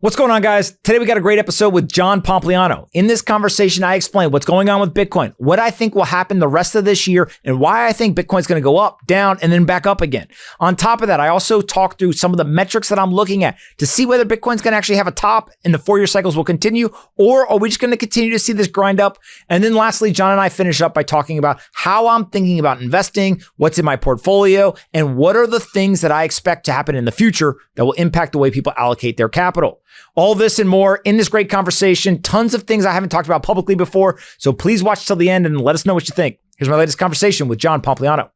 What's going on, guys? Today we got a great episode with John Pompliano. In this conversation, I explain what's going on with Bitcoin, what I think will happen the rest of this year, and why I think Bitcoin's going to go up, down, and then back up again. On top of that, I also talk through some of the metrics that I'm looking at to see whether Bitcoin's going to actually have a top and the 4-year cycles will continue, or are we just going to continue to see this grind up? And then lastly, John and I finish up by talking about how I'm thinking about investing, what's in my portfolio, and what are the things that I expect to happen in the future that will impact the way people allocate their capital. All this and more in this great conversation. Tons of things I haven't talked about publicly before. So please watch till the end and let us know what you think. Here's my latest conversation with John Pompliano.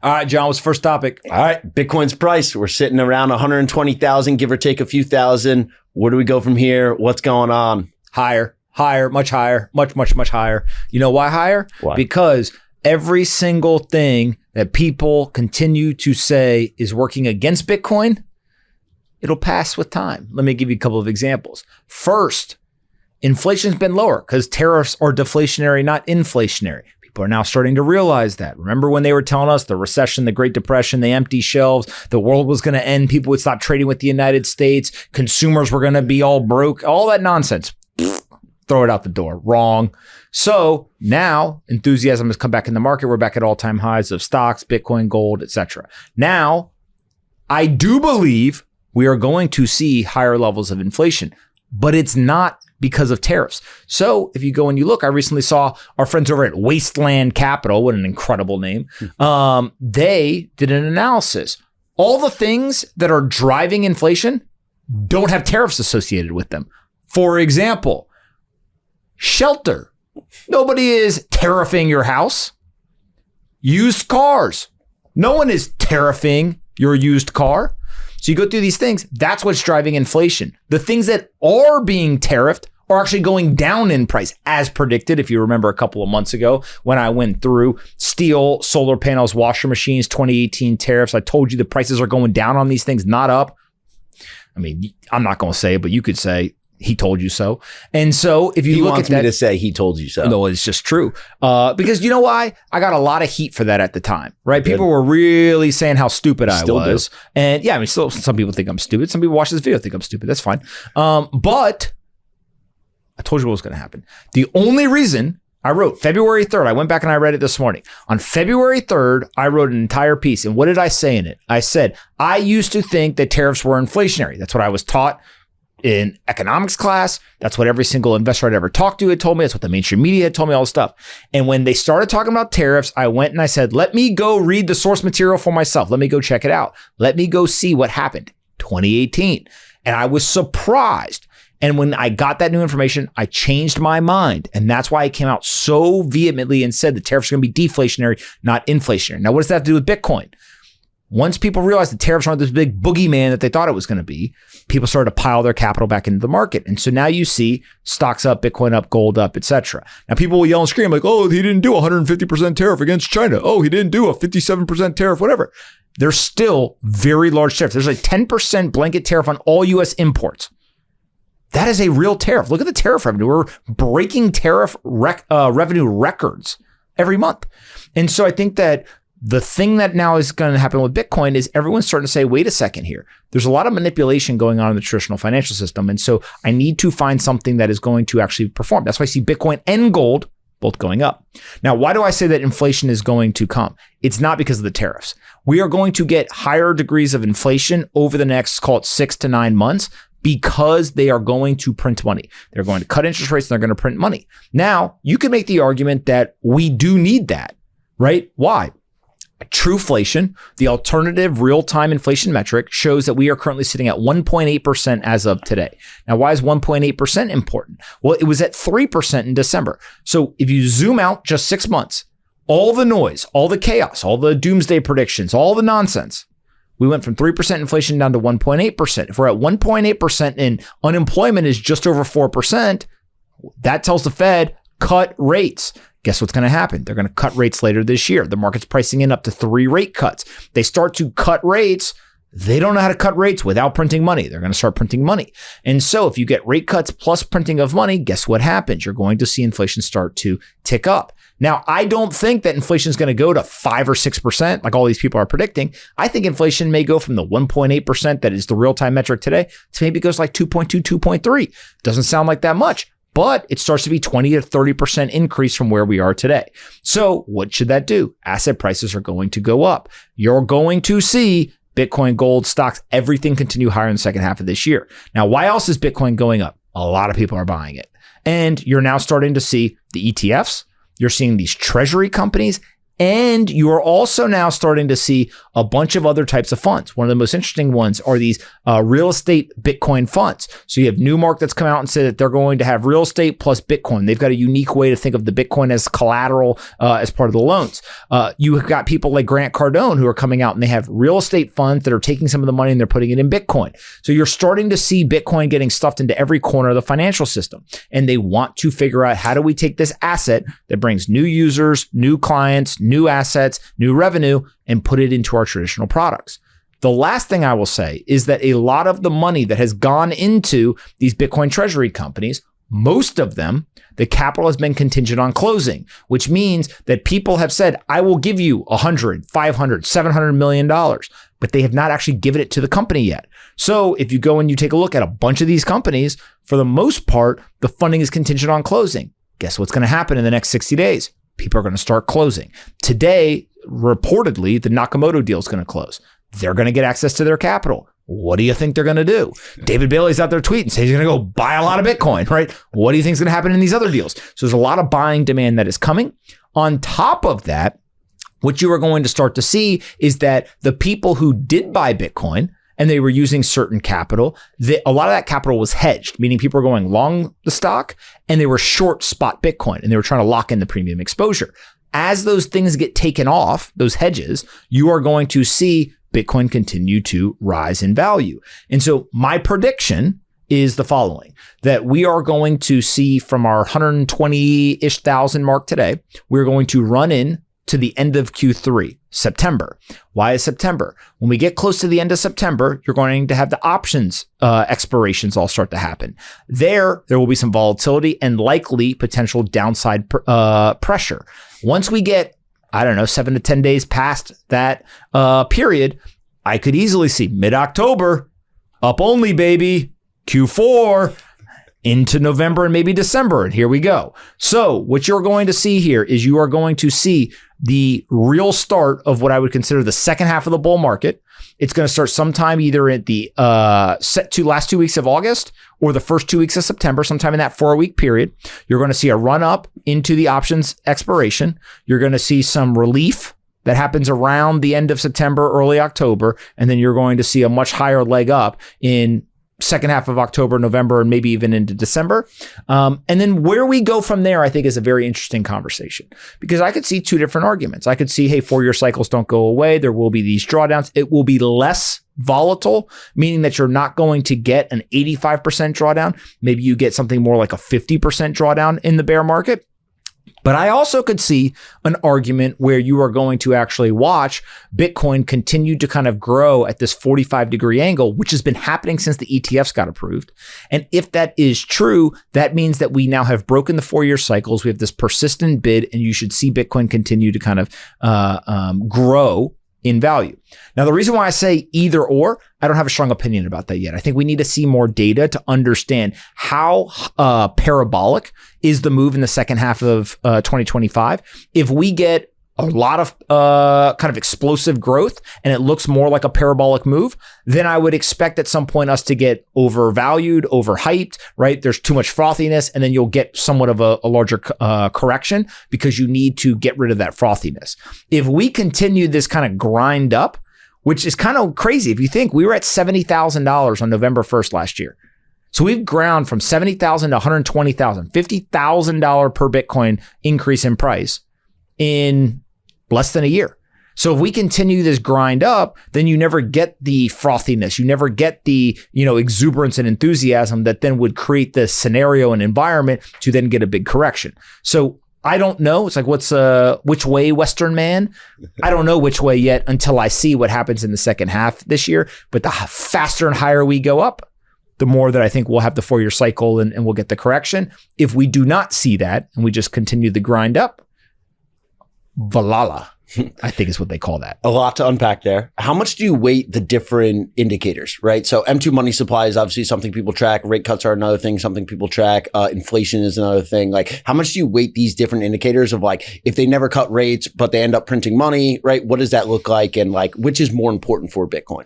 All right, John, what's the first topic? All right, Bitcoin's price. We're sitting around 120,000, give or take a few thousand. Where do we go from here? What's going on? Higher, much higher, much higher. You know why higher? Why? Because every single thing that people continue to say is working against Bitcoin, it'll pass with time. Let me give you a couple of examples. First, inflation's been lower because tariffs are deflationary, not inflationary. People are now starting to realize that. Remember when they were telling us the recession, the Great Depression, the empty shelves, the world was going to end, people would stop trading with the United States, consumers were going to be all broke, all that nonsense. Throw it out the door. Wrong. So now enthusiasm has come back in the market. We're back at all-time highs of stocks, Bitcoin, gold, etc. Now, I do believe we are going to see higher levels of inflation, but it's not because of tariffs. So if you go and you look, I recently saw our friends over at Wasteland Capital, what an incredible name. They did an analysis. All the things that are driving inflation don't have tariffs associated with them. For example, shelter. Nobody is tariffing your house. Used cars. No one is tariffing your used car. So you go through these things, that's what's driving inflation. The things that are being tariffed are actually going down in price as predicted. If you remember a couple of months ago when I went through steel, solar panels, washer machines, 2018 tariffs, I told you the prices are going down on these things, not up. I mean, I'm not going to say it, but you could say, he told you so. And so if you look at that, he wants me to say he told you so. No, it's just true. Because you know why? I got a lot of heat for that at the time, right? Good. People were really saying how stupid I was. And yeah, I mean, still some people think I'm stupid. Some people watch this video think I'm stupid. That's fine. But I told you what was going to happen. The only reason I wrote February 3rd, I went back and I read it this morning. On February 3rd, I wrote an entire piece. And what did I say in it? I said, I used to think that tariffs were inflationary. That's what I was taught in economics class. That's what every single investor I'd ever talked to had told me. That's what the mainstream media had told me, all this stuff. And when they started talking about tariffs, I went and I said, let me go read the source material for myself. Let me go check it out. Let me go see what happened 2018. And I was surprised. And when I got that new information, I changed my mind. And that's why I came out so vehemently and said the tariffs are going to be deflationary, not inflationary. Now, what does that have to do with Bitcoin? Once people realized the tariffs aren't this big boogeyman that they thought it was going to be, people started to pile their capital back into the market. And so now you see stocks up, Bitcoin up, gold up, etc. Now people will yell and scream like, oh, he didn't do a 150% tariff against China. Oh, he didn't do a 57% tariff, whatever. There's still very large tariffs. There's a 10% blanket tariff on all U.S. imports. That is a real tariff. Look at the tariff revenue. We're breaking tariff revenue records every month. And so I think that the thing that now is going to happen with Bitcoin is everyone's starting to say, wait a second here. There's a lot of manipulation going on in the traditional financial system. And so I need to find something that is going to actually perform. That's why I see Bitcoin and gold both going up. Now, why do I say that inflation is going to come? It's not because of the tariffs. We are going to get higher degrees of inflation over the next, call it 6 to 9 months, because they are going to print money. They're going to cut interest rates and they're going to print money. Now, you can make the argument that we do need that, right? Why? Trueflation, the alternative real-time inflation metric, shows that we are currently sitting at 1.8% as of today. Now, why is 1.8% important? Well, it was at 3% in December. So if you zoom out just 6 months, all the noise, all the chaos, all the doomsday predictions, all the nonsense, we went from 3% inflation down to 1.8%. If we're at 1.8% and unemployment is just over 4%, that tells the Fed, cut rates. Guess what's going to happen? They're going to cut rates later this year. The market's pricing in up to 3 rate cuts. They start to cut rates. They don't know how to cut rates without printing money. They're going to start printing money. And so if you get rate cuts plus printing of money, guess what happens? You're going to see inflation start to tick up. Now, I don't think that inflation is going to go to 5 or 6% like all these people are predicting. I think inflation may go from the 1.8% that is the real-time metric today to maybe goes like 2.2, 2.3. Doesn't sound like that much, but it starts to be 20 to 30% increase from where we are today. So what should that do? Asset prices are going to go up. You're going to see Bitcoin, gold, stocks, everything continue higher in the second half of this year. Now, why else is Bitcoin going up? A lot of people are buying it. And you're now starting to see the ETFs. You're seeing these treasury companies, and you're also now starting to see a bunch of other types of funds. One of the most interesting ones are these real estate Bitcoin funds. So you have Newmark that's come out and said that they're going to have real estate plus Bitcoin. They've got a unique way to think of the Bitcoin as collateral as part of the loans. You have got people like Grant Cardone who are coming out and they have real estate funds that are taking some of the money and they're putting it in Bitcoin. So you're starting to see Bitcoin getting stuffed into every corner of the financial system. And they want to figure out, how do we take this asset that brings new users, new clients, new assets, new revenue, and put it into our traditional products. The last thing I will say is that a lot of the money that has gone into these Bitcoin treasury companies, most of them, the capital has been contingent on closing, which means that people have said, I will give you $100, $500, $700 million, but they have not actually given it to the company yet. So if you go and you take a look at a bunch of these companies, for the most part, the funding is contingent on closing. Guess what's going to happen in the next 60 days? People are going to start closing. Today, reportedly, the Nakamoto deal is going to close. They're going to get access to their capital. What do you think they're going to do? David Bailey's out there tweeting, saying he's going to go buy a lot of Bitcoin, right? What do you think is going to happen in these other deals? So there's a lot of buying demand that is coming. On top of that, what you are going to start to see is that the people who did buy Bitcoin and they were using certain capital, a lot of that capital was hedged, meaning people were going long the stock and they were short spot Bitcoin and they were trying to lock in the premium exposure. As those things get taken off, those hedges, you are going to see Bitcoin continue to rise in value. And so my prediction is the following, that we are going to see from our 120-ish thousand mark today, we're going to run in to the end of Q3, September. Why is September? When we get close to the end of September, you're going to have the options expirations all start to happen. There will be some volatility and likely potential downside pressure. Once we get, 7 to 10 days past that period, I could easily see mid-October, up only, baby, Q4, into November and maybe December. And here we go. So what you're going to see here is you are going to see the real start of what I would consider the second half of the bull market. It's going to start sometime either at the last 2 weeks of August or the first 2 weeks of September, sometime in that 4-week period. You're going to see a run up into the options expiration. You're going to see some relief that happens around the end of September, early October, and then you're going to see a much higher leg up in second half of October, November, and maybe even into December. And then where we go from there, I think, is a very interesting conversation, because I could see two different arguments. I could see, hey, 4-year cycles don't go away. There will be these drawdowns. It will be less volatile, meaning that you're not going to get an 85% drawdown. Maybe you get something more like a 50% drawdown in the bear market. But I also could see an argument where you are going to actually watch Bitcoin continue to kind of grow at this 45-degree angle, which has been happening since the ETFs got approved. And if that is true, that means that we now have broken the 4-year cycles. We have this persistent bid, and you should see Bitcoin continue to kind of grow in value. Now, the reason why I say either or, I don't have a strong opinion about that yet. I think we need to see more data to understand how parabolic is the move in the second half of 2025. If we get a lot of kind of explosive growth and it looks more like a parabolic move, then I would expect at some point us to get overvalued, overhyped, right? There's too much frothiness, and then you'll get somewhat of a larger correction because you need to get rid of that frothiness. If we continue this kind of grind up, which is kind of crazy. If you think we were at $70,000 on November 1st last year. So we've ground from $70,000 to $120,000, $50,000 per Bitcoin increase in price in less than a year. So if we continue this grind up, then you never get the frothiness. You never get the, exuberance and enthusiasm that then would create the scenario and environment to then get a big correction. So I don't know. It's like, what's which way, Western man? I don't know which way yet until I see what happens in the second half this year. But the faster and higher we go up, the more that I think we'll have the 4-year cycle and we'll get the correction. If we do not see that and we just continue the grind up, Valhalla, I think is what they call that. A lot to unpack there. How much do you weight the different indicators, right? So M2 money supply is obviously something people track. Rate cuts are another thing, something people track. Inflation is another thing. Like, how much do you weight these different indicators of like, if they never cut rates, but they end up printing money, right? What does that look like? And like, which is more important for Bitcoin?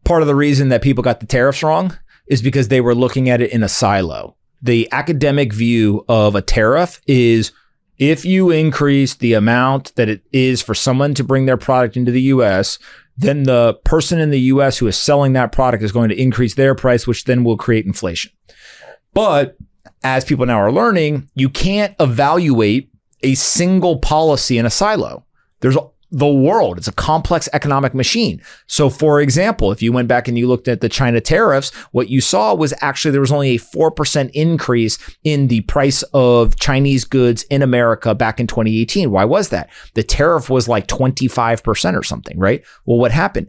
Part of the reason that people got the tariffs wrong is because they were looking at it in a silo. The academic view of a tariff is if you increase the amount that it is for someone to bring their product into the US, then the person in the US who is selling that product is going to increase their price, which then will create inflation. But as people now are learning, you can't evaluate a single policy in a silo. There's the world. It's a complex economic machine. So for example, if you went back and you looked at the China tariffs, what you saw was actually there was only a 4% increase in the price of Chinese goods in America back in 2018. Why was that? The tariff was like 25% or something, right? Well, what happened?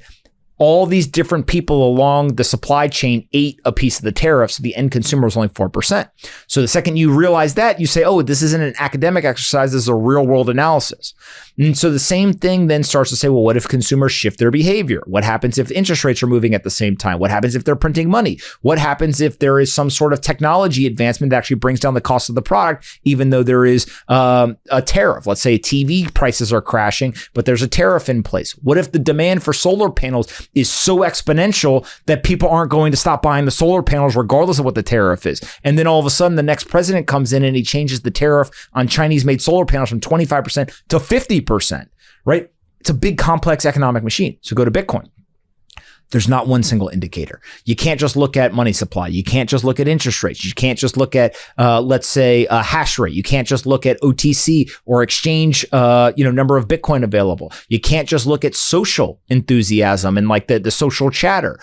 All these different people along the supply chain ate a piece of the tariff, so the end consumer was only 4%. So the second you realize that, you say, oh, this isn't an academic exercise, this is a real world analysis. And so the same thing then starts to say, well, what if consumers shift their behavior? What happens if interest rates are moving at the same time? What happens if they're printing money? What happens if there is some sort of technology advancement that actually brings down the cost of the product, even though there is a tariff? Let's say TV prices are crashing, but there's a tariff in place. What if the demand for solar panels is so exponential that people aren't going to stop buying the solar panels regardless of what the tariff is? And then all of a sudden, the next president comes in and he changes the tariff on Chinese-made solar panels from 25% to 50%, right? It's a big, complex economic machine. So go to Bitcoin. There's not one single indicator. You can't just look at money supply. You can't just look at interest rates. You can't just look at, let's say, hash rate. You can't just look at OTC or exchange, number of Bitcoin available. You can't just look at social enthusiasm and like the social chatter.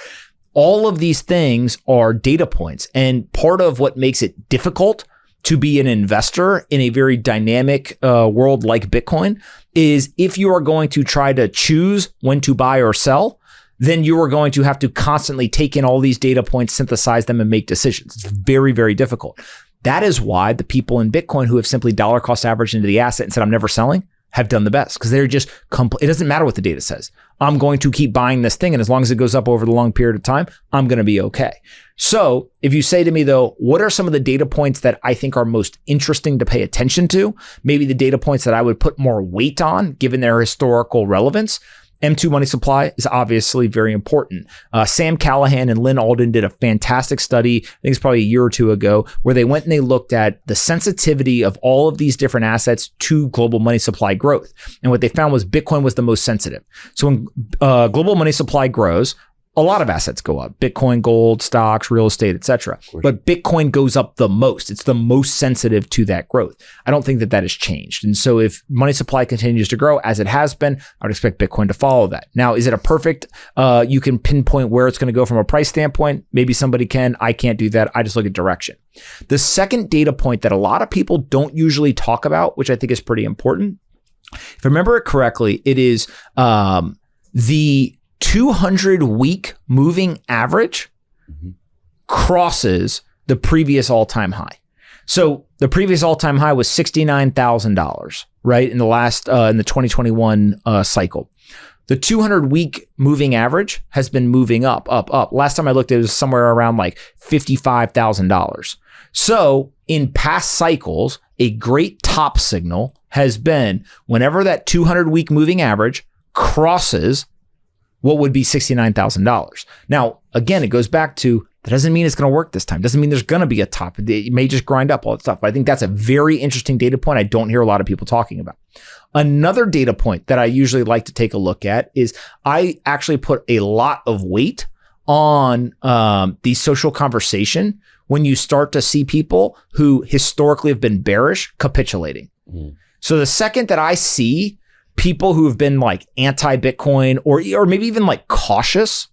All of these things are data points. And part of what makes it difficult to be an investor in a very dynamic world like Bitcoin is if you are going to try to choose when to buy or sell, then you are going to have to constantly take in all these data points, synthesize them, and make decisions. It's very, very difficult. That is why the people in Bitcoin who have simply dollar cost averaged into the asset and said, I'm never selling, have done the best because they're just, it doesn't matter what the data says. I'm going to keep buying this thing. And as long as it goes up over the long period of time, I'm going to be okay. So if you say to me, though, what are some of the data points that I think are most interesting to pay attention to? Maybe the data points that I would put more weight on, given their historical relevance. M2 money supply is obviously very important. Sam Callahan and Lynn Alden did a fantastic study, I think it's probably a year or two ago, where they went and they looked at the sensitivity of all of these different assets to global money supply growth. And what they found was Bitcoin was the most sensitive. So when global money supply grows, a lot of assets go up: Bitcoin, gold, stocks, real estate, etc. But Bitcoin goes up the most. It's the most sensitive to that growth. I don't think that has changed. And so if money supply continues to grow as it has been, I would expect Bitcoin to follow that. Now, is it a perfect, you can pinpoint where it's going to go from a price standpoint? Maybe somebody can. I can't do that. I just look at direction. The second data point that a lot of people don't usually talk about, which I think is pretty important, if I remember it correctly, it is the 200-week moving average crosses the previous all-time high. So the previous all-time high was $69,000, right? In the last, in the 2021 cycle. The 200-week moving average has been moving up. Last time I looked, it was somewhere around like $55,000. So in past cycles, a great top signal has been whenever that 200-week moving average crosses what would be $69,000. Now, again, it goes back to, that doesn't mean it's going to work this time. Doesn't mean there's going to be a top. It may just grind up all that stuff. But I think that's a very interesting data point I don't hear a lot of people talking about. Another data point that I usually like to take a look at is I actually put a lot of weight on the social conversation when you start to see people who historically have been bearish capitulating. So the second that I see people who have been like anti-Bitcoin or maybe even like cautious,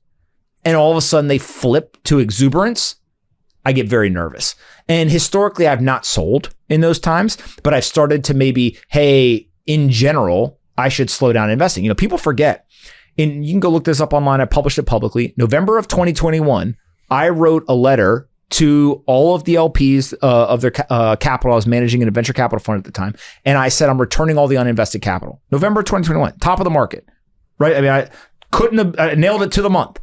and all of a sudden they flip to exuberance, I get very nervous. And historically, I've not sold in those times, but I've started to maybe, hey, in general, I should slow down investing. You know, people forget, and you can go look this up online. I published it publicly. November of 2021, I wrote a letter to all of the LPs of their capital. I was managing in a venture capital fund at the time. And I said, I'm returning all the uninvested capital. November 2021, top of the market, right? I mean, I couldn't have I nailed it to the month.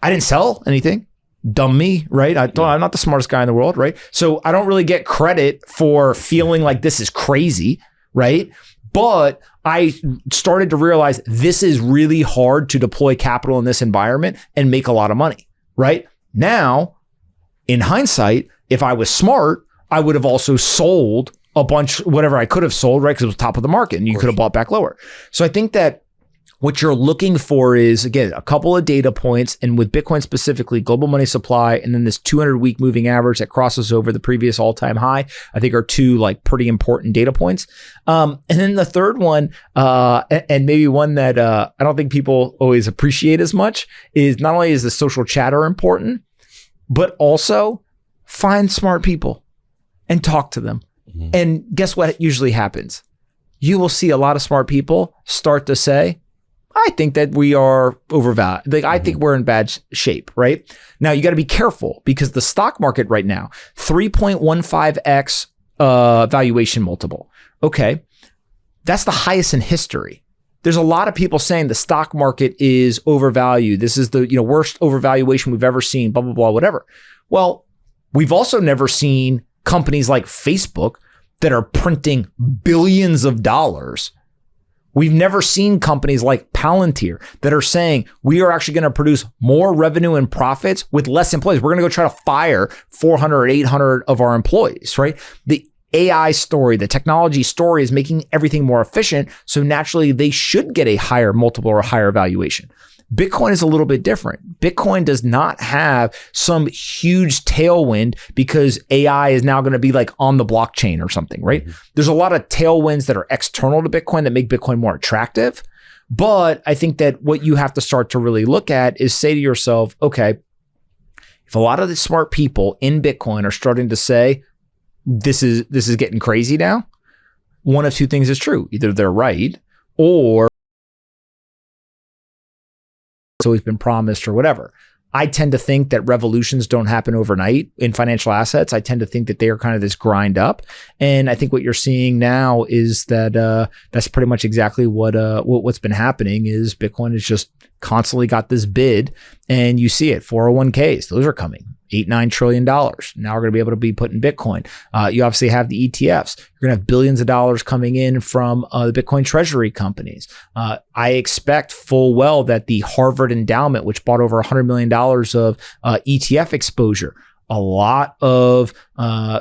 I didn't sell anything. Dumb me, right? I'm not the smartest guy in the world, right? So I don't really get credit for feeling like this is crazy, right? But I started to realize this is really hard to deploy capital in this environment and make a lot of money, right? Now, in hindsight, if I was smart, I would have also sold a bunch, whatever I could have sold, right? Because it was top of the market and you could have bought back lower. So I think that what you're looking for is, again, a couple of data points, and with Bitcoin specifically, global money supply, and then this 200-week moving average that crosses over the previous all-time high, I think are two like pretty important data points. And then the third one, and maybe one that I don't think people always appreciate as much, is not only is the social chatter important, but also find smart people and talk to them. Mm-hmm. And guess what usually happens? You will see a lot of smart people start to say, I think that we are overvalued. Like, I think we're in bad shape, right? Now, you got to be careful because the stock market right now, 3.15x valuation multiple. Okay. That's the highest in history. There's a lot of people saying the stock market is overvalued. This is the worst overvaluation we've ever seen, blah, blah, blah, whatever. Well, we've also never seen companies like Facebook that are printing billions of dollars. We've never seen companies like Palantir that are saying we are actually going to produce more revenue and profits with less employees. We're going to go try to fire 400 or 800 of our employees, right? The AI story, the technology story is making everything more efficient. So naturally, they should get a higher multiple or a higher valuation. Bitcoin is a little bit different. Bitcoin does not have some huge tailwind because AI is now going to be like on the blockchain or something, right? Mm-hmm. There's a lot of tailwinds that are external to Bitcoin that make Bitcoin more attractive. But I think that what you have to start to really look at is say to yourself, okay, if a lot of the smart people in Bitcoin are starting to say, this is getting crazy now, one of two things is true. Either they're right or it's always been promised or whatever. I tend to think that revolutions don't happen overnight in financial assets. I tend to think that they are kind of this grind up. And I think what you're seeing now is that that's pretty much exactly what's been happening is Bitcoin has just constantly got this bid, and you see it. 401ks, those are coming. $8-9 trillion. Now we're going to be able to be put in Bitcoin. You obviously have the ETFs. You're going to have billions of dollars coming in from the Bitcoin treasury companies. I expect full well that the Harvard endowment, which bought over $100 million of ETF exposure, a lot of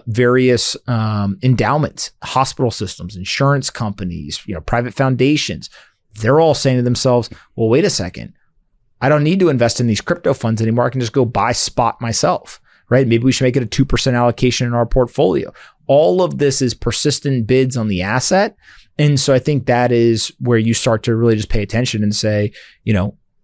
various endowments, hospital systems, insurance companies, private foundations, they're all saying to themselves, well, wait a second. I don't need to invest in these crypto funds anymore. I can just go buy spot myself, right? Maybe we should make it a 2% allocation in our portfolio. All of this is persistent bids on the asset. And so I think that is where you start to really just pay attention and say,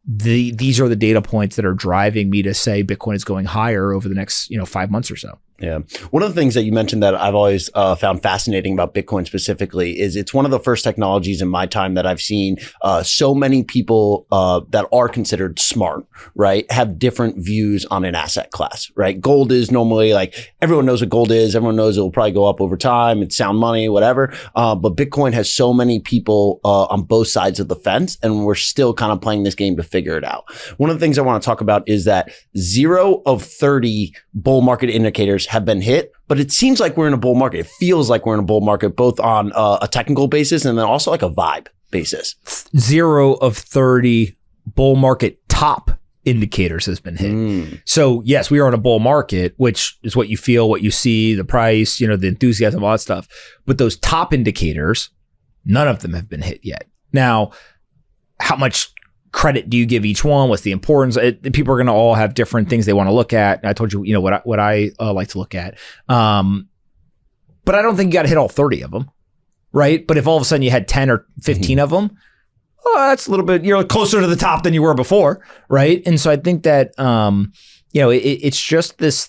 these are the data points that are driving me to say Bitcoin is going higher over the next, 5 months or so. Yeah. One of the things that you mentioned that I've always found fascinating about Bitcoin specifically is it's one of the first technologies in my time that I've seen so many people that are considered smart, right, have different views on an asset class, right? Gold is normally like everyone knows what gold is. Everyone knows it will probably go up over time. It's sound money, whatever. But Bitcoin has so many people on both sides of the fence, and we're still kind of playing this game to figure it out. One of the things I want to talk about is that 0 of 30 bull market indicators have been hit, but it seems like we're in a bull market. It feels like we're in a bull market, both on a technical basis and then also like a vibe basis. 0 of 30 bull market top indicators has been hit. So yes, we are in a bull market, which is what you feel, what you see, the price, the enthusiasm, all that stuff. But those top indicators, none of them have been hit yet. Now, how much credit do you give each one? What's the importance? People are going to all have different things they want to look at. I told you, what I like to look at. But I don't think you got to hit all 30 of them, right? But if all of a sudden you had 10 or 15 of them, that's a little bit, you're closer to the top than you were before, right? And so I think that, it's just this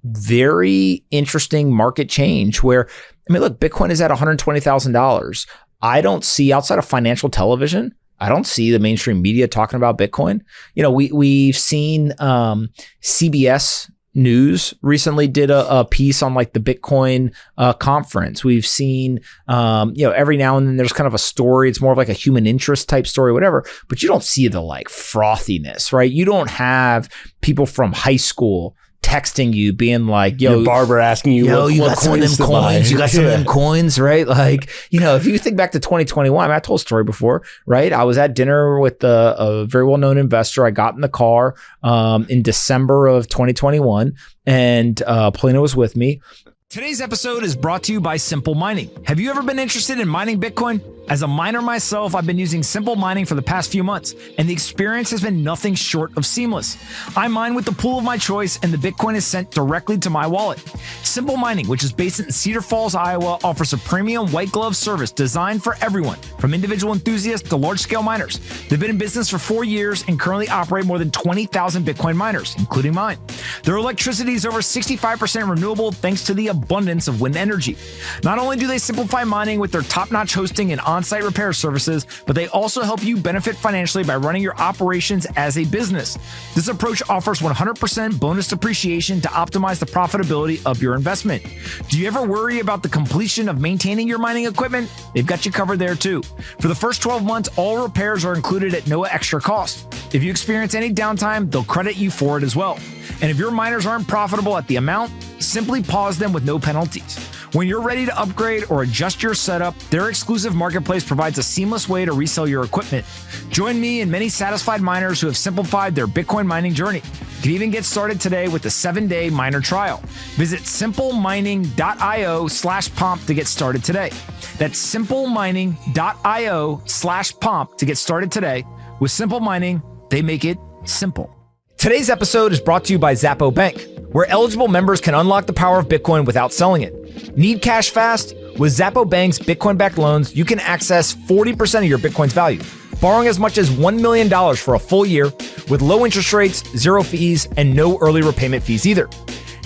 very interesting market change where, I mean, look, Bitcoin is at $120,000. I don't see, outside of financial television, I don't see the mainstream media talking about Bitcoin. You know, we've seen CBS News recently did a piece on like the Bitcoin conference. We've seen, every now and then there's kind of a story. It's more of like a human interest type story, whatever, but you don't see the like frothiness, right? You don't have people from high school texting you being like, yo, your barber asking you, you got some of them coins, you got some of them Yeah. coins, right? Like, if you think back to 2021, I mean, I told a story before, right? I was at dinner with a very well-known investor. I got in the car in December of 2021 and Polina was with me. Today's episode is brought to you by Simple Mining. Have you ever been interested in mining Bitcoin? As a miner myself, I've been using Simple Mining for the past few months, and the experience has been nothing short of seamless. I mine with the pool of my choice, and the Bitcoin is sent directly to my wallet. Simple Mining, which is based in Cedar Falls, Iowa, offers a premium white glove service designed for everyone, from individual enthusiasts to large-scale miners. They've been in business for 4 years and currently operate more than 20,000 Bitcoin miners, including mine. Their electricity is over 65% renewable thanks to the abundance of wind energy. Not only do they simplify mining with their top-notch hosting and on-site repair services, but they also help you benefit financially by running your operations as a business. This approach offers 100% bonus depreciation to optimize the profitability of your investment. Do you ever worry about the completion of maintaining your mining equipment? They've got you covered there too. For the first 12 months, all repairs are included at no extra cost. If you experience any downtime, they'll credit you for it as well. And if your miners aren't profitable at the amount, simply pause them with no penalties. When you're ready to upgrade or adjust your setup, their exclusive marketplace provides a seamless way to resell your equipment. Join me and many satisfied miners who have simplified their Bitcoin mining journey. You can even get started today with a 7-day miner trial. Visit simplemining.io/pomp to get started today. That's simplemining.io/pomp to get started today. With Simple Mining, they make it simple. Today's episode is brought to you by Zappo Bank, where eligible members can unlock the power of Bitcoin without selling it. Need cash fast? With Zappo Bank's Bitcoin-backed loans, you can access 40% of your Bitcoin's value, borrowing as much as $1 million for a full year with low interest rates, zero fees, and no early repayment fees either.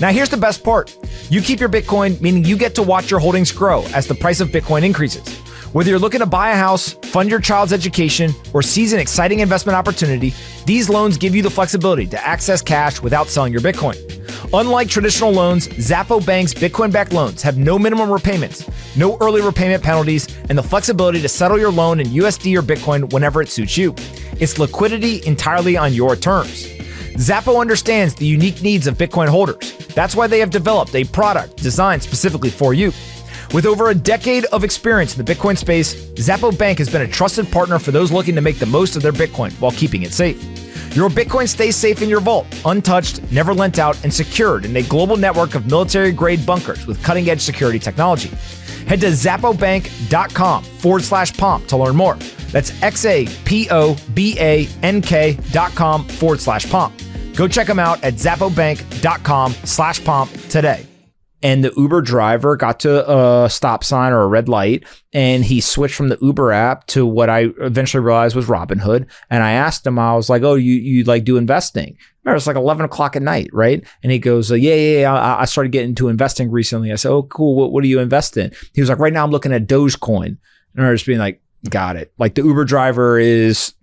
Now here's the best part. You keep your Bitcoin, meaning you get to watch your holdings grow as the price of Bitcoin increases. Whether you're looking to buy a house, fund your child's education, or seize an exciting investment opportunity, these loans give you the flexibility to access cash without selling your Bitcoin. Unlike traditional loans, Zappo Bank's Bitcoin-backed loans have no minimum repayments, no early repayment penalties, and the flexibility to settle your loan in USD or Bitcoin whenever it suits you. It's liquidity entirely on your terms. Zappo understands the unique needs of Bitcoin holders. That's why they have developed a product designed specifically for you. With over a decade of experience in the Bitcoin space, Zappo Bank has been a trusted partner for those looking to make the most of their Bitcoin while keeping it safe. Your Bitcoin stays safe in your vault, untouched, never lent out, and secured in a global network of military-grade bunkers with cutting-edge security technology. Head to zappobank.com/pomp to learn more. That's XAPOBANK.com/pomp. Go check them out at zappobank.com/pomp today. And the Uber driver got to a stop sign or a red light, and he switched from the Uber app to what I eventually realized was Robinhood. And I asked him, I was like, oh, you like do investing? Remember, it's like 11 o'clock at night, right? And he goes, yeah. I started getting into investing recently. I said, oh, cool. What do you invest in? He was like, right now I'm looking at Dogecoin. And I was being like, got it. Like the Uber driver is,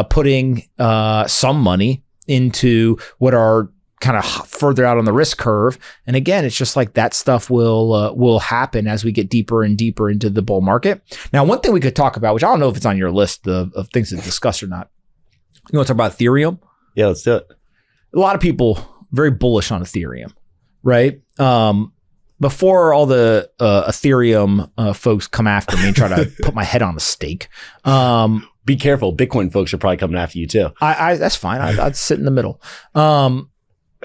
putting some money into what are kind of further out on the risk curve. And again, it's just like that stuff will happen as we get deeper and deeper into the bull market. Now, one thing we could talk about, which I don't know if it's on your list of things to discuss or not. You want to talk about Ethereum? Yeah, let's do it. A lot of people very bullish on Ethereum, right? Before all the Ethereum folks come after me and try to put my head on a stake. Be careful. Bitcoin folks are probably coming after you too. I that's fine. I'd sit in the middle.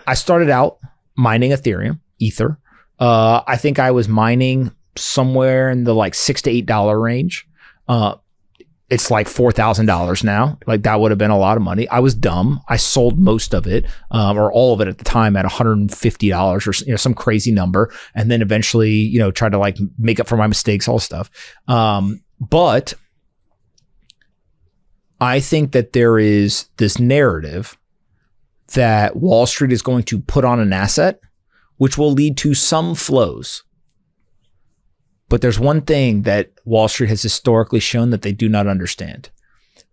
I started out mining Ethereum, Ether. I think I was mining somewhere in the like $6 to $8 range. It's like $4,000 now. Like that would have been a lot of money. I was dumb. I sold most of it, or all of it at the time at $150 or some crazy number, and then eventually tried to like make up for my mistakes, all stuff. But I think that there is this narrative that Wall Street is going to put on an asset which will lead to some flows. But there's one thing that Wall Street has historically shown that they do not understand,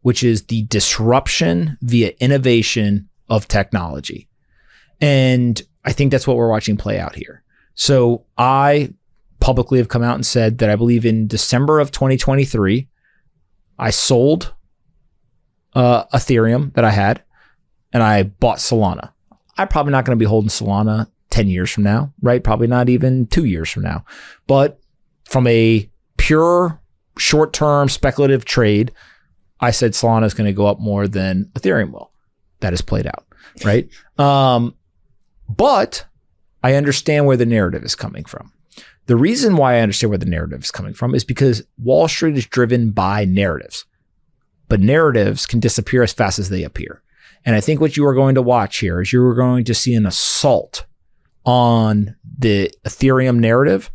which is the disruption via innovation of technology. And I think that's what we're watching play out here. So I publicly have come out and said that I believe in December of 2023, I sold Ethereum that I had, and I bought Solana. I'm probably not going to be holding Solana 10 years from now, right? Probably not even 2 years from now. But from a pure short-term speculative trade, I said Solana is going to go up more than Ethereum will. That has played out, right? But I understand where the narrative is coming from. The reason why I understand where the narrative is coming from is because Wall Street is driven by narratives, but narratives can disappear as fast as they appear. And I think what you are going to watch here is you're going to see an assault on the Ethereum narrative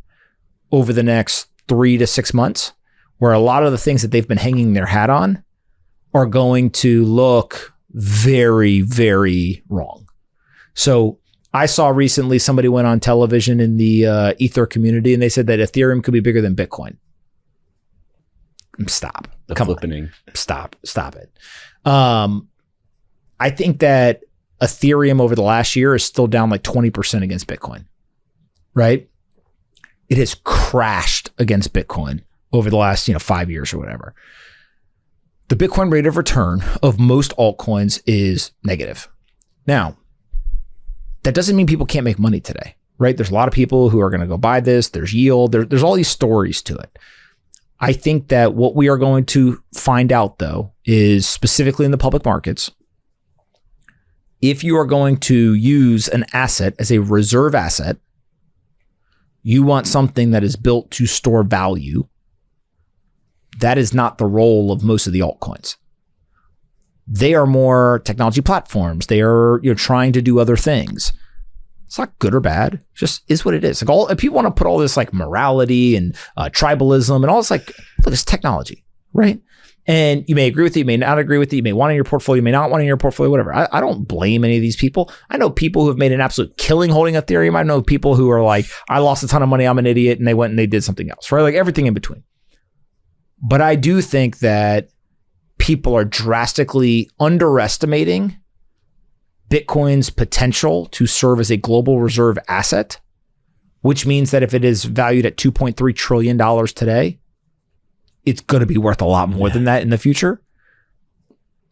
over the next 3 to 6 months, where a lot of the things that they've been hanging their hat on are going to look very, very wrong. So I saw recently somebody went on television in the Ether community and they said that Ethereum could be bigger than Bitcoin. Stop. Come on. Stop it. I think that Ethereum over the last year is still down like 20% against Bitcoin, right? It has crashed against Bitcoin over the last 5 years or whatever. The Bitcoin rate of return of most altcoins is negative. Now, that doesn't mean people can't make money today, right? There's a lot of people who are going to go buy this. There's yield. There's all these stories to it. I think that what we are going to find out, though, is specifically in the public markets, if you are going to use an asset as a reserve asset, you want something that is built to store value. That is not the role of most of the altcoins. They are more technology platforms. They are trying to do other things. It's not good or bad. It just is what it is. Like people want to put all this like morality and tribalism and all this look, it's technology, right? And you may agree with it, you may not agree with it, you may want it in your portfolio, you may not want it in your portfolio, whatever. I don't blame any of these people. I know people who have made an absolute killing holding Ethereum. I know people who are like, I lost a ton of money, I'm an idiot, and they went and they did something else, right? Like everything in between. But I do think that people are drastically underestimating Bitcoin's potential to serve as a global reserve asset, which means that if it is valued at $2.3 trillion today, it's going to be worth a lot more than that in the future.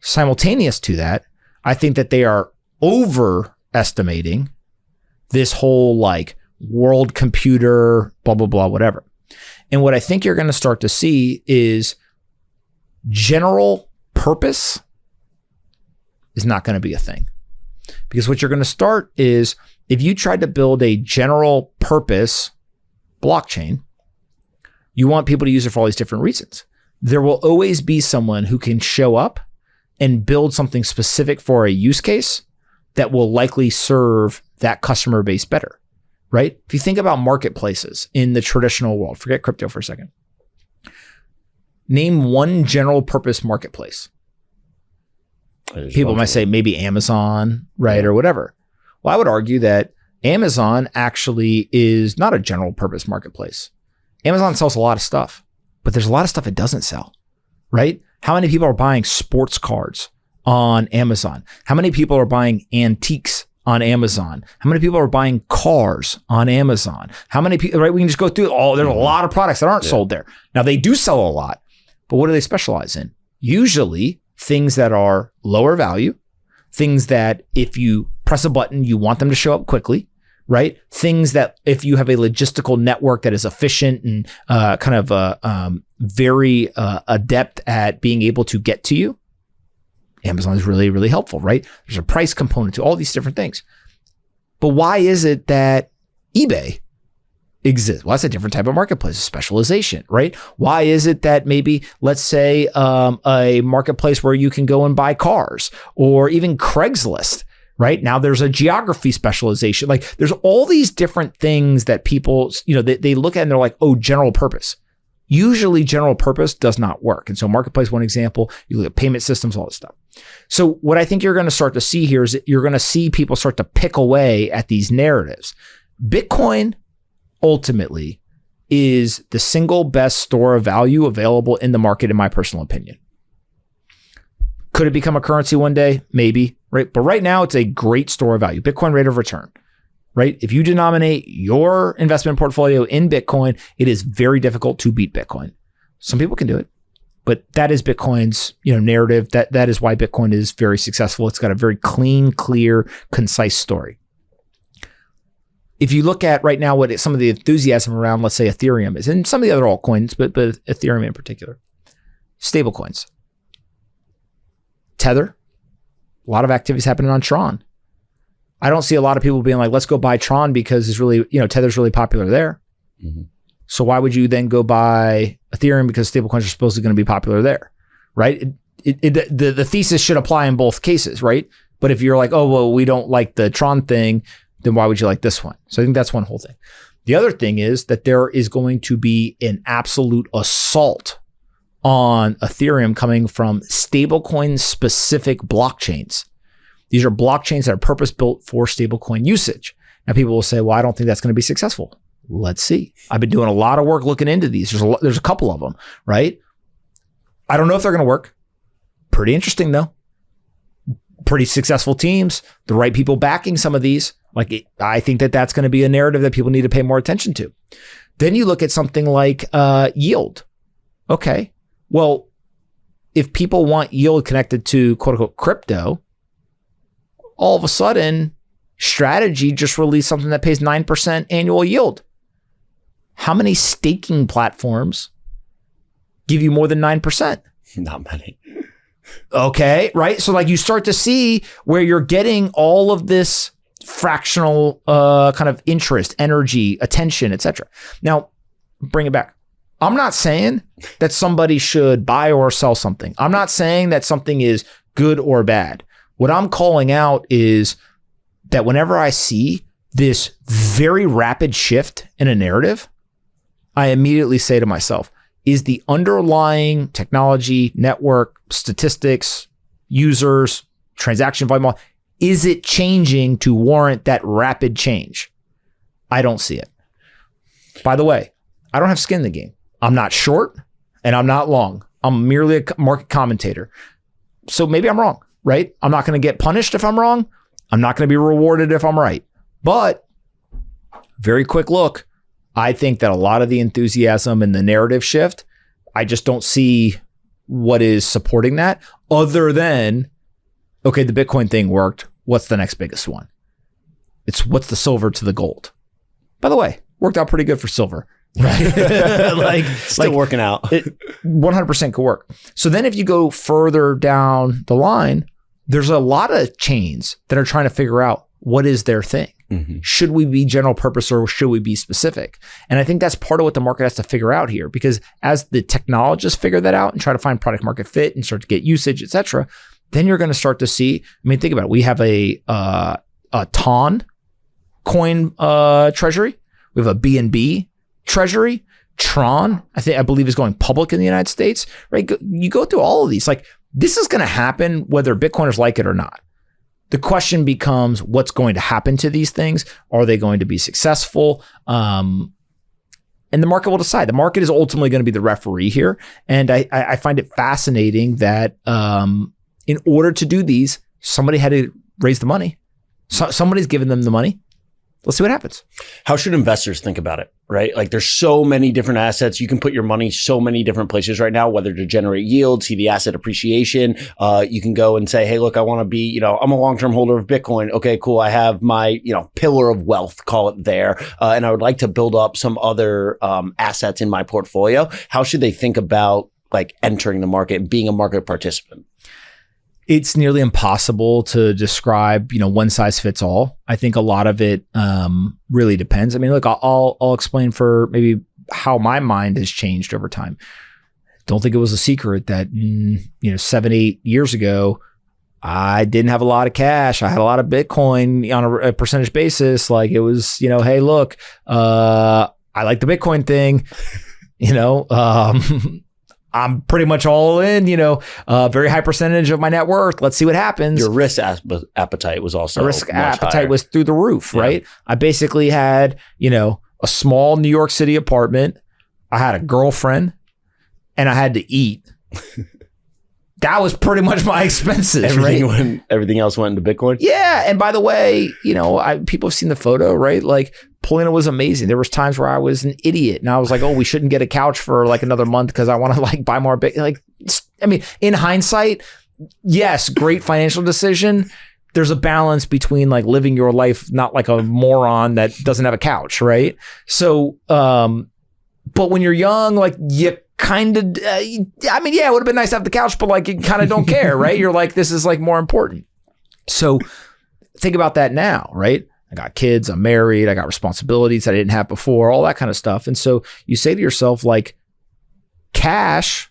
Simultaneous to that, I think that they are overestimating this whole like world computer, blah, blah, blah, whatever. And what I think you're going to start to see is general purpose is not going to be a thing. Because what you're going to start is if you try to build a general purpose blockchain, you want people to use it for all these different reasons. There will always be someone who can show up and build something specific for a use case that will likely serve that customer base better, right? If you think about marketplaces in the traditional world, forget crypto for a second. Name one general purpose marketplace. People might say maybe Amazon, right? Or whatever. Well, I would argue that Amazon actually is not a general purpose marketplace. Amazon sells a lot of stuff, but there's a lot of stuff it doesn't sell, right? How many people are buying sports cards on Amazon? How many people are buying antiques on Amazon? How many people are buying cars on Amazon? How many people, right? We can just go through there's a lot of products that aren't sold there. Now they do sell a lot, but what do they specialize in? Usually things that are lower value, things that if you press a button, you want them to show up quickly, right? Things that if you have a logistical network that is efficient and very adept at being able to get to you, Amazon is really, really helpful, right? There's a price component to all these different things. But why is it that eBay exists? Well, that's a different type of marketplace, a specialization, right? Why is it that maybe, let's say, a marketplace where you can go and buy cars, or even Craigslist, right? Now there's a geography specialization. Like there's all these different things that people, they look at and they're like, oh, general purpose. Usually general purpose does not work. And so marketplace, one example, you look at payment systems, all this stuff. So what I think you're going to start to see here is that you're going to see people start to pick away at these narratives. Bitcoin ultimately is the single best store of value available in the market, in my personal opinion. Could it become a currency one day? Maybe, right? But right now, it's a great store of value. Bitcoin rate of return, right? If you denominate your investment portfolio in Bitcoin, it is very difficult to beat Bitcoin. Some people can do it, but that is Bitcoin's, narrative. That is why Bitcoin is very successful. It's got a very clean, clear, concise story. If you look at right now what some of the enthusiasm around, let's say Ethereum is, and some of the other altcoins, but Ethereum in particular, stable coins. Tether, a lot of activities happening on Tron. I don't see a lot of people being like, let's go buy Tron because it's really, Tether's really popular there. Mm-hmm. So why would you then go buy Ethereum because stablecoins are supposedly going to be popular there, right? The thesis should apply in both cases, right? But if you're like, oh, well, we don't like the Tron thing, then why would you like this one? So I think that's one whole thing. The other thing is that there is going to be an absolute assault on Ethereum coming from stablecoin specific blockchains. These are blockchains that are purpose-built for stablecoin usage. Now people will say, well, I don't think that's going to be successful. Let's see. I've been doing a lot of work looking into these. There's a couple of them, right? I don't know if they're going to work. Pretty interesting though. Pretty successful teams, the right people backing some of these. I think that's going to be a narrative that people need to pay more attention to. Then you look at something like yield. Okay. Well, if people want yield connected to quote unquote crypto, all of a sudden, Strategy just released something that pays 9% annual yield. How many staking platforms give you more than 9%? Not many. Okay, right? So you start to see where you're getting all of this fractional kind of interest, energy, attention, etc. Now, bring it back. I'm not saying that somebody should buy or sell something. I'm not saying that something is good or bad. What I'm calling out is that whenever I see this very rapid shift in a narrative, I immediately say to myself, is the underlying technology, network, statistics, users, transaction volume, is it changing to warrant that rapid change? I don't see it. By the way, I don't have skin in the game. I'm not short and I'm not long. I'm merely a market commentator. So maybe I'm wrong, right? I'm not going to get punished if I'm wrong. I'm not going to be rewarded if I'm right. But very quick look, I think that a lot of the enthusiasm and the narrative shift, I just don't see what is supporting that other than, okay, the Bitcoin thing worked. What's the next biggest one? It's what's the silver to the gold. By the way, worked out pretty good for silver. Right? Still working out. It 100% could work. So then if you go further down the line, there's a lot of chains that are trying to figure out what is their thing. Mm-hmm. Should we be general purpose or should we be specific? And I think that's part of what the market has to figure out here, because as the technologists figure that out and try to find product market fit and start to get usage, et cetera, then you're going to start to see, think about it. We have a TON coin treasury. We have a BNB treasury. Tron, I believe is going public in the United States, right? You go through all of these, this is going to happen whether Bitcoiners like it or not. The question becomes, what's going to happen to these things? Are they going to be successful? And the market will decide. The market is ultimately going to be the referee here. And I find it fascinating that in order to do these, somebody had to raise the money. So somebody's given them the money. Let's see what happens. How should investors think about it, right? There's so many different assets. You can put your money so many different places right now, whether to generate yield, see the asset appreciation. You can go and say, hey, look, I want to be, I'm a long-term holder of Bitcoin. Okay, cool. I have my, pillar of wealth, call it there. And I would like to build up some other assets in my portfolio. How should they think about entering the market and being a market participant? It's nearly impossible to describe, one size fits all. I think a lot of it really depends. Look, I'll explain for maybe how my mind has changed over time. Don't think it was a secret that, 7-8 years ago, I didn't have a lot of cash. I had a lot of Bitcoin on a percentage basis. It was, hey, look, I like the Bitcoin thing, I'm pretty much all in, very high percentage of my net worth. Let's see what happens. Your risk appetite was also appetite was through the roof, right? I basically had, a small New York City apartment. I had a girlfriend and I had to eat. That was pretty much my expenses, everything else went into Bitcoin? Yeah. And by the way, people have seen the photo, right? Like Pompliano was amazing. There was times where I was an idiot and I was like, oh, we shouldn't get a couch for like another month because I want to like buy more Bitcoin. In hindsight, yes, great financial decision. There's a balance between like living your life, not like a moron that doesn't have a couch, right? So, but when you're young, like you kind of, it would have been nice to have the couch, but like you kind of don't care, right? You're like, this is like more important. So think about that now, right? I got kids, I'm married, I got responsibilities I didn't have before, all that kind of stuff. And so you say to yourself, like, cash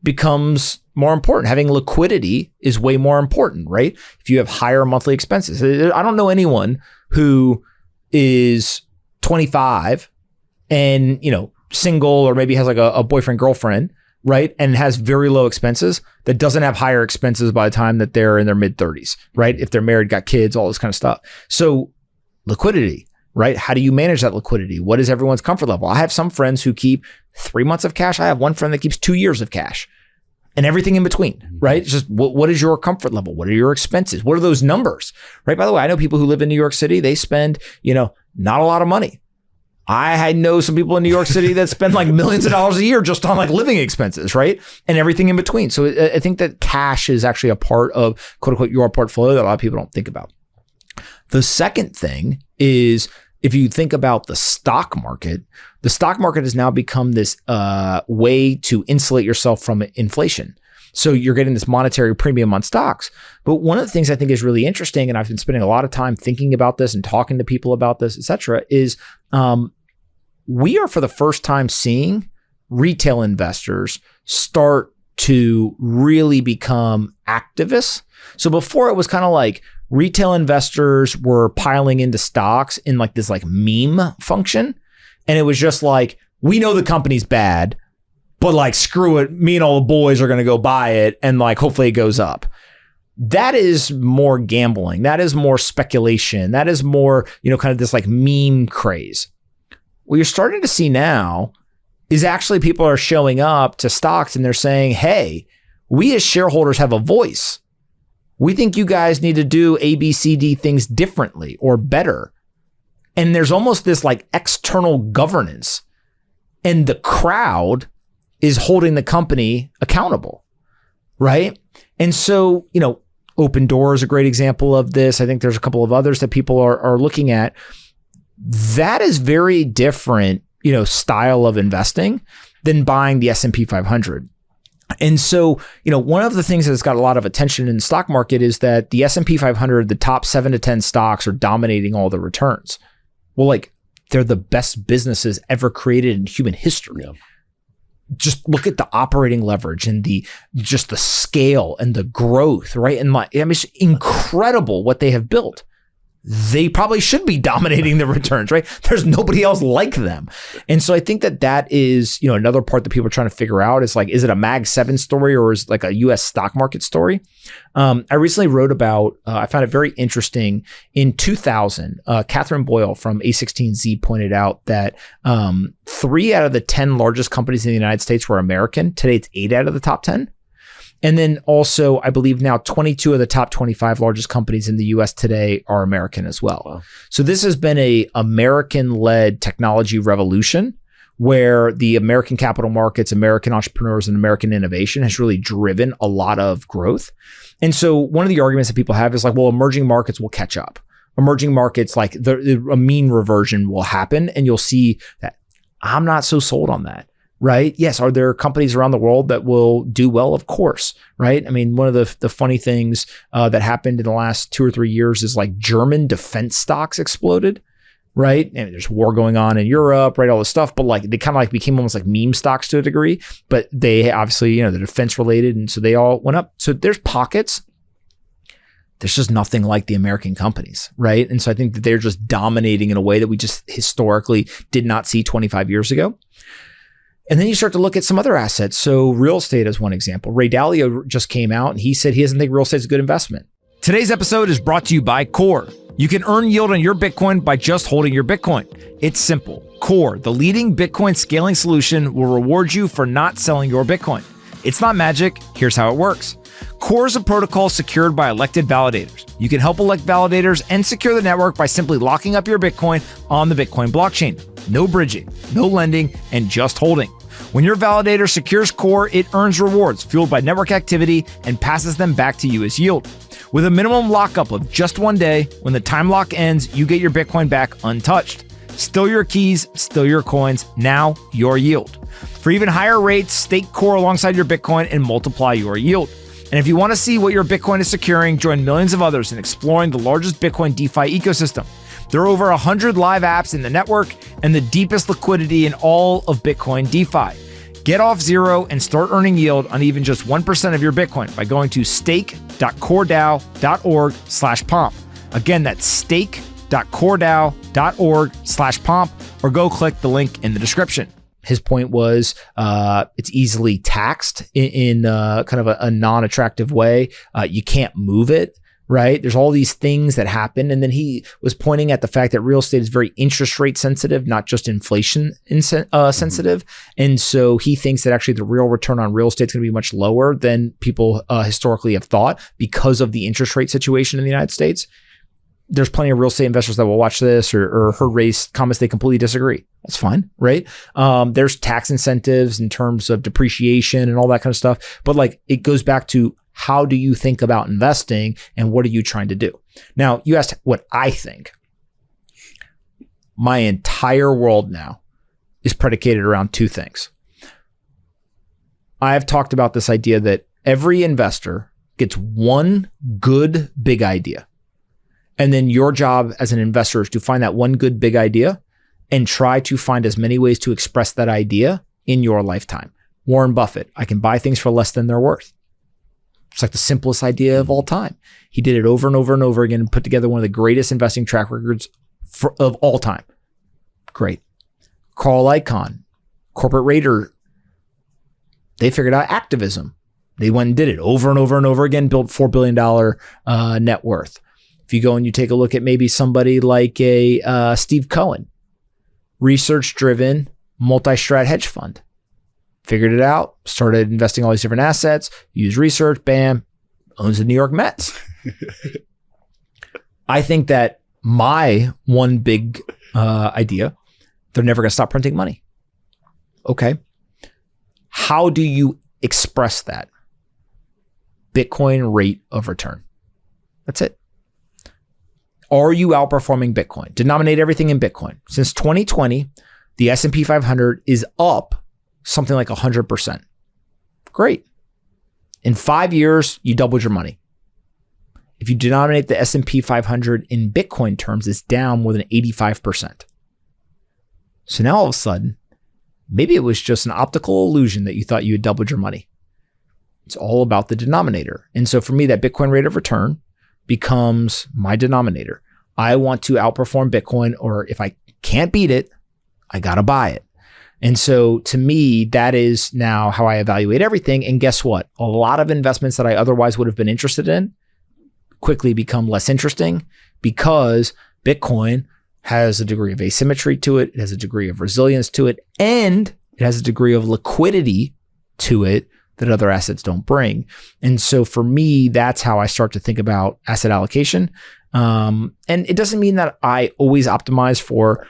becomes more important. Having liquidity is way more important, right? If you have higher monthly expenses. I don't know anyone who is 25 and, single or maybe has like a boyfriend, girlfriend, right? And has very low expenses that doesn't have higher expenses by the time that they're in their mid 30s, right? If they're married, got kids, all this kind of stuff. So liquidity, right? How do you manage that liquidity? What is everyone's comfort level? I have some friends who keep 3 months of cash. I have one friend that keeps 2 years of cash and everything in between, right? It's just what is your comfort level? What are your expenses? What are those numbers, right? By the way, I know people who live in New York City, they spend, not a lot of money. I know some people in New York City that spend like millions of dollars a year just on like living expenses, right? And everything in between. So I think that cash is actually a part of quote unquote your portfolio that a lot of people don't think about. The second thing is if you think about the stock market has now become this way to insulate yourself from inflation. So you're getting this monetary premium on stocks. But one of the things I think is really interesting, and I've been spending a lot of time thinking about this and talking to people about this, et cetera, is we are for the first time seeing retail investors start to really become activists. So before it was kind of like retail investors were piling into stocks in like this like meme function. And it was just like, we know the company's bad, but like, screw it. Me and all the boys are going to go buy it. And like, hopefully it goes up. That is more gambling. That is more speculation. That is more, kind of this like meme craze. What you're starting to see now is actually people are showing up to stocks and they're saying, hey, we as shareholders have a voice. We think you guys need to do A, B, C, D things differently or better. And there's almost this like external governance, and the crowd is holding the company accountable, right? And so, Open Door is a great example of this. I think there's a couple of others that people are looking at. That is very different, style of investing than buying the S&P 500. And so, one of the things that's got a lot of attention in the stock market is that the S&P 500, the top 7 to 10 stocks are dominating all the returns. Well, like they're the best businesses ever created in human history. Yeah. Just look at the operating leverage and just the scale and the growth, right? And it's incredible what they have built. They probably should be dominating the returns, right? There's nobody else like them. And so I think that is, another part that people are trying to figure out is like, is it a Mag 7 story or is it like a US stock market story? I recently wrote about, I found it very interesting. In 2000, Catherine Boyle from A16Z pointed out that 3 out of the 10 largest companies in the United States were American. Today, it's 8 out of the top 10. And then also, I believe now 22 of the top 25 largest companies in the US today are American as well. Wow. So this has been a American-led technology revolution where the American capital markets, American entrepreneurs, and American innovation has really driven a lot of growth. And so one of the arguments that people have is like, well, emerging markets will catch up. Emerging markets, like a mean reversion will happen, and you'll see that. I'm not so sold on that. Right? Yes. Are there companies around the world that will do well? Of course. Right? I mean, one of the funny things that happened in the last 2 or 3 years is like German defense stocks exploded. Right? And there's war going on in Europe, right? All this stuff. But like they kind of like became almost like meme stocks to a degree. But they obviously, they're defense related. And so they all went up. So there's pockets. There's just nothing like the American companies. Right? And so I think that they're just dominating in a way that we just historically did not see 25 years ago. And then you start to look at some other assets. So real estate is one example. Ray Dalio just came out and he said he doesn't think real estate is a good investment. Today's episode is brought to you by Core. You can earn yield on your Bitcoin by just holding your Bitcoin. It's simple. Core, the leading Bitcoin scaling solution, will reward you for not selling your Bitcoin. It's not magic. Here's how it works. Core is a protocol secured by elected validators. You can help elect validators and secure the network by simply locking up your Bitcoin on the Bitcoin blockchain. No bridging, no lending, and just holding. When your validator secures Core, it earns rewards fueled by network activity and passes them back to you as yield. With a minimum lockup of just 1 day, when the time lock ends, you get your Bitcoin back untouched. Still your keys, still your coins, now your yield. For even higher rates, stake Core alongside your Bitcoin and multiply your yield. And if you want to see what your Bitcoin is securing, join millions of others in exploring the largest Bitcoin DeFi ecosystem. There are over 100 live apps in the network and the deepest liquidity in all of Bitcoin DeFi. Get off zero and start earning yield on even just 1% of your Bitcoin by going to stake.coredao.org/pomp. Again, that's stake.coredao.org/pomp, or go click the link in the description. His point was it's easily taxed in kind of a non-attractive way. You can't move it, right? There's all these things that happen. And then he was pointing at the fact that real estate is very interest rate sensitive, not just inflation sensitive. And so he thinks that actually the real return on real estate is going to be much lower than people historically have thought because of the interest rate situation in the United States. There's plenty of real estate investors that will watch this or heard Ray's comments. They completely disagree. That's fine, right? There's tax incentives in terms of depreciation and all that kind of stuff. But like, it goes back to how do you think about investing and what are you trying to do? Now, you asked what I think. My entire world now is predicated around two things. I have talked about this idea that every investor gets one good big idea. And then your job as an investor is to find that one good big idea and try to find as many ways to express that idea in your lifetime. Warren Buffett, I can buy things for less than they're worth. It's like the simplest idea of all time. He did it over and over and over again and put together one of the greatest investing track records of all time. Great. Carl Icahn, corporate raider, they figured out activism. They went and did it over and over and over again, built $4 billion net worth. If you go and you take a look at maybe somebody like a Steve Cohen, research-driven, multi-strat hedge fund. Figured it out, started investing all these different assets, used research, bam, owns the New York Mets. I think that my one big idea, they're never going to stop printing money. Okay. How do you express that? Bitcoin rate of return. That's it. Are you outperforming Bitcoin? Denominate everything in Bitcoin. Since 2020, the S&P 500 is up something like 100%. Great. In 5 years, you doubled your money. If you denominate the S&P 500 in Bitcoin terms, it's down more than 85%. So now all of a sudden, maybe it was just an optical illusion that you thought you had doubled your money. It's all about the denominator. And so for me, that Bitcoin rate of return becomes my denominator. I want to outperform Bitcoin, or if I can't beat it, I got to buy it. And so to me, that is now how I evaluate everything. And guess what? A lot of investments that I otherwise would have been interested in quickly become less interesting because Bitcoin has a degree of asymmetry to it. It has a degree of resilience to it, and it has a degree of liquidity to it that other assets don't bring. And so for me, that's how I start to think about asset allocation. And it doesn't mean that I always optimize for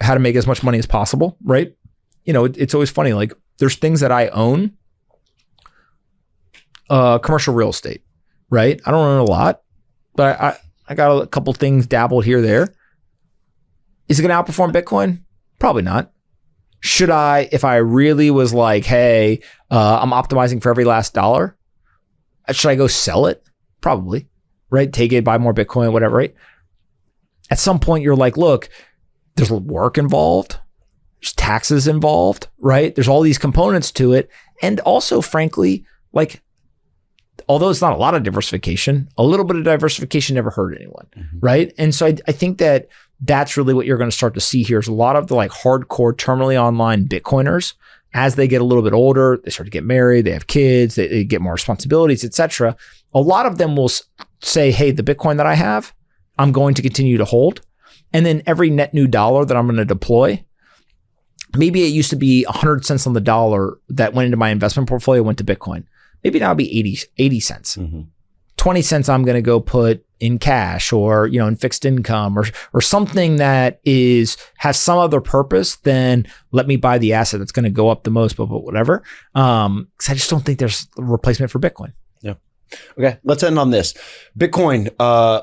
how to make as much money as possible, right? You know, it's always funny. Like there's things that I own, commercial real estate, right? I don't own a lot, but I got a couple things dabbled here, there. Is it going to outperform Bitcoin? Probably not. Should I, if I really was like, hey, I'm optimizing for every last dollar, should I go sell it? Probably, right? Take it, buy more Bitcoin, whatever, right? At some point, you're like, look, there's work involved. There's taxes involved, right? There's all these components to it. And also, frankly, like, although it's not a lot of diversification, a little bit of diversification never hurt anyone, right? And so I think that that's really what you're going to start to see here is a lot of the like hardcore terminally online Bitcoiners as they get a little bit older, they start to get married, they have kids, they get more responsibilities, etc. A lot of them will say, hey, the Bitcoin that I have, I'm going to continue to hold. And then every net new dollar that I'm going to deploy, maybe it used to be 100 cents on the dollar that went into my investment portfolio went to Bitcoin. Maybe now it'll be 80 cents. 20 cents I'm going to go put in cash or, in fixed income or something that has some other purpose than let me buy the asset that's going to go up the most, but whatever. Because I just don't think there's a replacement for Bitcoin. Yeah. Okay, let's end on this. Bitcoin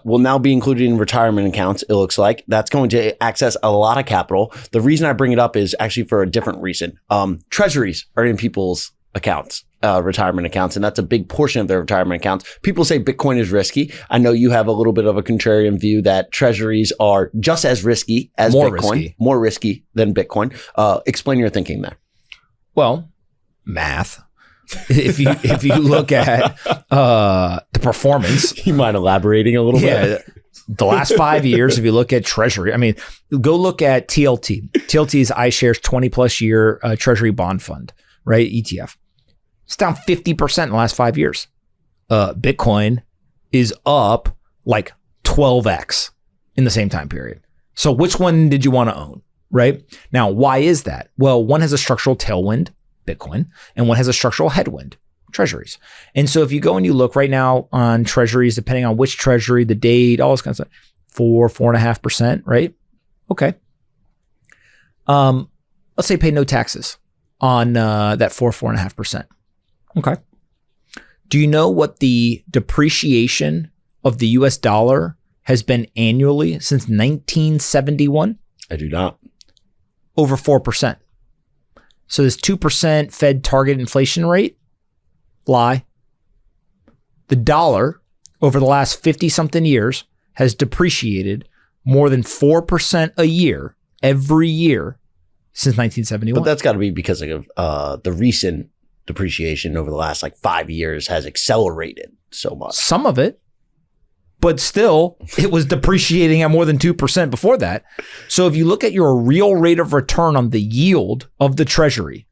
will now be included in retirement accounts, it looks like. That's going to access a lot of capital. The reason I bring it up is actually for a different reason. Treasuries are in people's accounts, retirement accounts, and that's a big portion of their retirement accounts. People say Bitcoin is risky. I know you have a little bit of a contrarian view that treasuries are just as risky as Bitcoin, more risky than Bitcoin. Explain your thinking there. Well, math. If you look at the performance, you mind elaborating a little bit? The last 5 years, if you look at Treasury, I mean, go look at TLT. TLT is iShares 20 plus year Treasury bond fund, right? ETF. It's down 50% in the last 5 years. Bitcoin is up like 12x in the same time period. So which one did you want to own, right? Now, why is that? Well, one has a structural tailwind, Bitcoin, and one has a structural headwind, treasuries. And so if you go and you look right now on treasuries, depending on which treasury, the date, all this kind of stuff, 4.5%, right? Okay. Let's say pay no taxes on that 4.5%. Okay. Do you know what the depreciation of the US dollar has been annually since 1971? I do not. Over 4%. So this 2% Fed target inflation rate, lie. The dollar over the last 50 something years has depreciated more than 4% a year, every year since 1971. But that's got to be because of the recent depreciation over the last 5 years has accelerated so much. Some of it, but still it was depreciating at more than 2% before that. So if you look at your real rate of return on the yield of the treasury,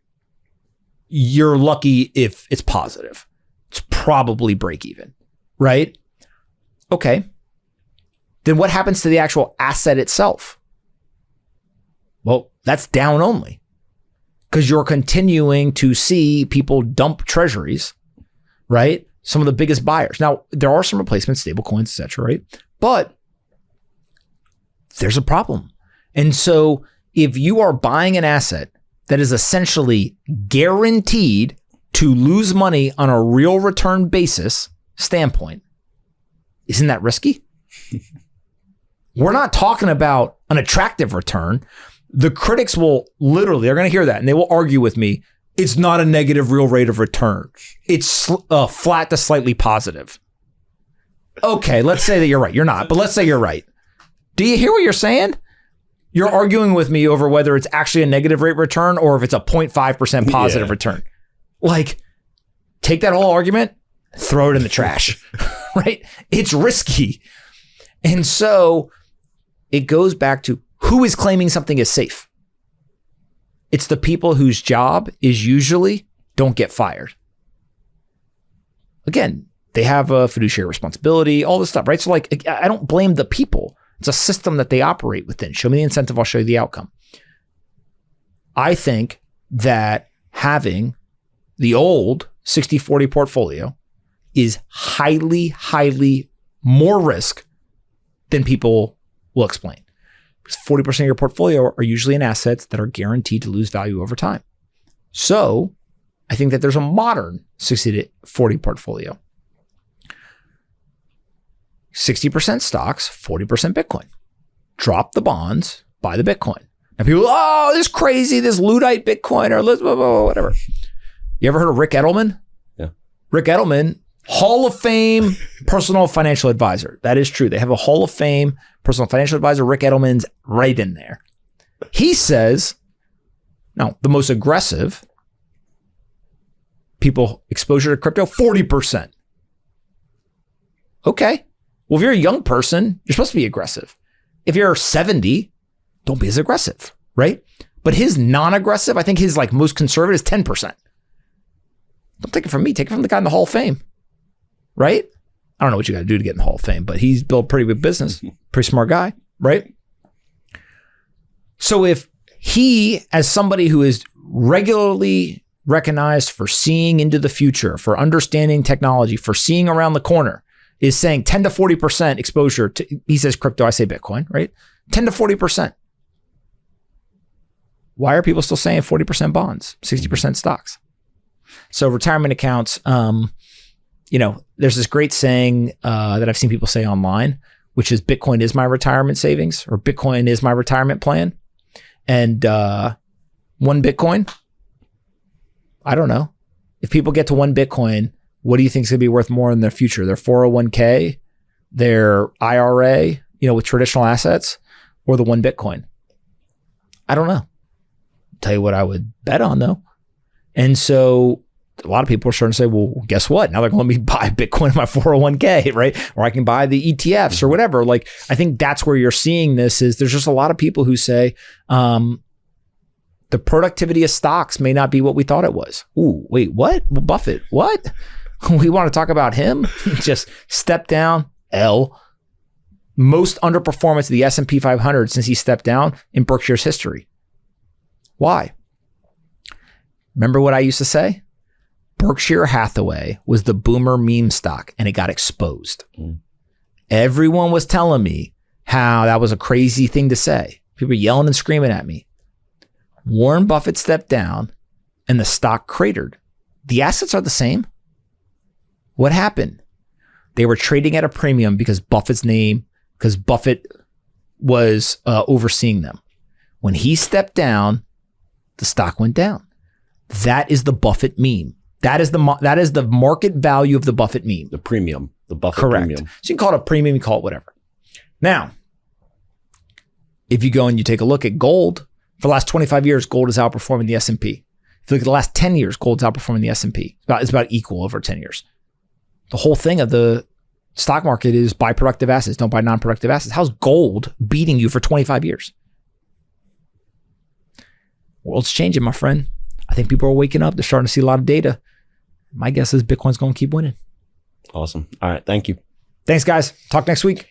you're lucky if it's positive. It's probably break even, right? Okay. Then what happens to the actual asset itself? Well, that's down only because you're continuing to see people dump treasuries, right? Some of the biggest buyers. Now, there are some replacements, stable coins, et cetera, right? But there's a problem. And so if you are buying an asset that is essentially guaranteed to lose money on a real return basis standpoint, isn't that risky? We're not talking about an attractive return. The critics will literally, they're going to hear that and they will argue with me. It's not a negative real rate of return. It's flat to slightly positive. Okay, let's say that you're right. You're not, but let's say you're right. Do you hear what you're saying? You're arguing with me over whether it's actually a negative rate return or if it's a 0.5% positive return. Take that whole argument, throw it in the trash, right? It's risky. And so it goes back to who is claiming something is safe. It's the people whose job is usually don't get fired. Again, they have a fiduciary responsibility, all this stuff, right? So I don't blame the people. It's a system that they operate within. Show me the incentive, I'll show you the outcome. I think that having the old 60-40 portfolio is highly, highly more risk than people will explain. 40% of your portfolio are usually in assets that are guaranteed to lose value over time. So I think that there's a modern 60-40 portfolio. 60% stocks, 40% Bitcoin. Drop the bonds, buy the Bitcoin. And people, this crazy, this Luddite Bitcoin or whatever. You ever heard of Rick Edelman? Yeah. Rick Edelman, Hall of Fame personal financial advisor. That is true. They have a Hall of Fame personal financial advisor. Rick Edelman's right in there. He says, now the most aggressive people exposure to crypto, 40%. Okay. Well, if you're a young person, you're supposed to be aggressive. If you're 70, don't be as aggressive, right? But his non-aggressive, I think his like most conservative is 10%. Don't take it from me. Take it from the guy in the Hall of Fame, right? I don't know what you got to do to get in the Hall of Fame, but he's built a pretty good business, pretty smart guy, right? So if he, as somebody who is regularly recognized for seeing into the future, for understanding technology, for seeing around the corner, is saying 10 to 40% exposure to, he says crypto, I say Bitcoin, right? 10 to 40%. Why are people still saying 40% bonds, 60% stocks? So retirement accounts, there's this great saying that I've seen people say online, which is Bitcoin is my retirement savings, or Bitcoin is my retirement plan. And one Bitcoin, I don't know. If people get to one Bitcoin, what do you think is going to be worth more in their future? Their 401k, their IRA, with traditional assets, or the one Bitcoin? I don't know. Tell you what I would bet on though. And so a lot of people are starting to say, well, guess what? Now they're going to let me buy Bitcoin in my 401k, right? Or I can buy the ETFs or whatever. Like, I think that's where you're seeing this is there's just a lot of people who say the productivity of stocks may not be what we thought it was. Ooh, wait, what? Well, Buffett, what? We want to talk about him? Just step down, L. Most underperformance of the S&P 500 since he stepped down in Berkshire's history. Why? Remember what I used to say? Berkshire Hathaway was the boomer meme stock and it got exposed. Everyone was telling me how that was a crazy thing to say. People were yelling and screaming at me. Warren Buffett stepped down and the stock cratered. The assets are the same. What happened? They were trading at a premium because Buffett was overseeing them. When he stepped down, the stock went down. That is the Buffett meme. That is the market value of the Buffett meme. The premium, the Buffett Correct. premium. So you can call it a premium, you call it whatever. Now, if you go and you take a look at gold, for the last 25 years, gold is outperforming the S&P. If you look at the last 10 years, gold's outperforming the S&P. It's about equal over 10 years. The whole thing of the stock market is buy productive assets, don't buy non-productive assets. How's gold beating you for 25 years? World's changing, my friend. I think people are waking up. They're starting to see a lot of data. My guess is Bitcoin's going to keep winning. Awesome. All right. Thank you. Thanks, guys. Talk next week.